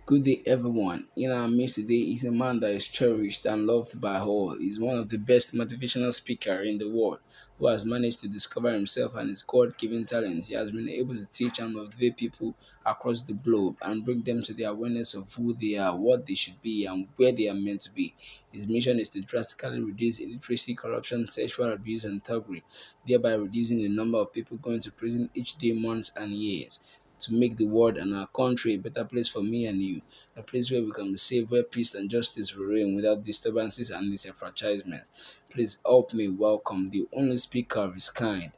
Good day, everyone. In our midst today is a man that is cherished and loved by all. He's one of the best motivational speakers in the world who has managed to discover himself and his God given talents. He has been able to teach and motivate people across the globe and bring them to the awareness of who they are, what they should be, and where they are meant to be. His mission is to drastically reduce illiteracy, corruption, sexual abuse, and thuggery, thereby reducing the number of people going to prison each day, months, and years to make the world and our country a better place for me and you, a place where we can be safe, where peace and justice will reign without disturbances and disenfranchisement. Please help me welcome the only speaker of his kind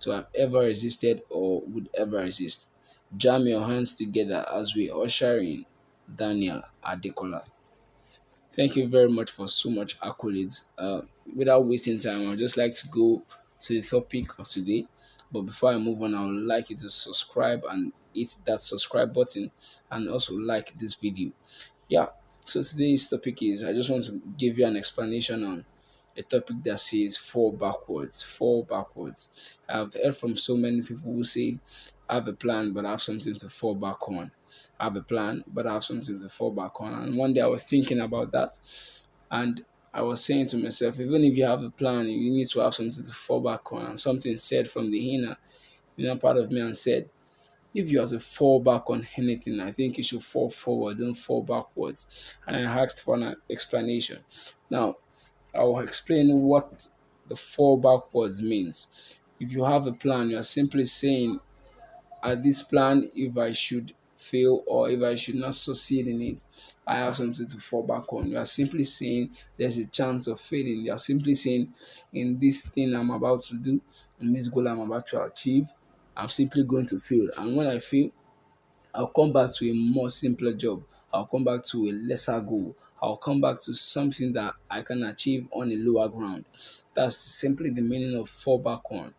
to have ever existed or would ever exist. Jam your hands together as we usher in Daniel Adekola. Thank you very much for so much accolades. Without wasting time, I'd just like to go to the topic of today. But before I move on, I would like you to subscribe and hit that subscribe button and also like this video. Yeah, so today's topic is I just want to give you an explanation on a topic that says fall backwards, fall backwards. I've heard from so many people who say, I have a plan, but I have something to fall back on. I have a plan, but I have something to fall back on. And one day I was thinking about that, and I was saying to myself, even if you have a plan, you need to have something to fall back on. And something said from the inner part of me and said, if you have to fall back on anything, I think you should fall forward, don't fall backwards. And I asked for an explanation. Now, I will explain what the fall backwards means. If you have a plan, you're simply saying, at this plan, if I should fail or if I should not succeed in it, I have something to fall back on. You are simply saying there's a chance of failing. You are simply saying, in this thing I'm about to do, in this goal I'm about to achieve, I'm simply going to fail. And when I fail, I'll come back to a more simpler job. I'll come back to a lesser goal. I'll come back to something that I can achieve on a lower ground. That's simply the meaning of fall back on.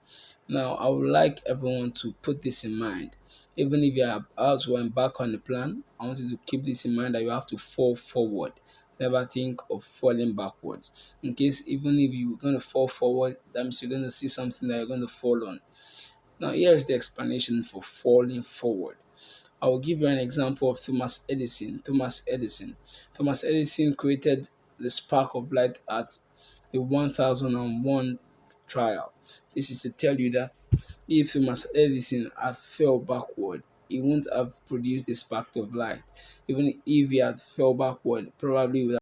Now, I would like everyone to put this in mind. Even if you are about to embark on a plan, I want you to keep this in mind that you have to fall forward. Never think of falling backwards. In case even if you're going to fall forward, that means you're going to see something that you're going to fall on. Now, here's the explanation for falling forward. I will give you an example of Thomas Edison. Thomas Edison created the spark of light at the 1001 trial. This is to tell you that if Thomas Edison had fell backward, he wouldn't have produced the spark of light. Even if he had fell backward, probably would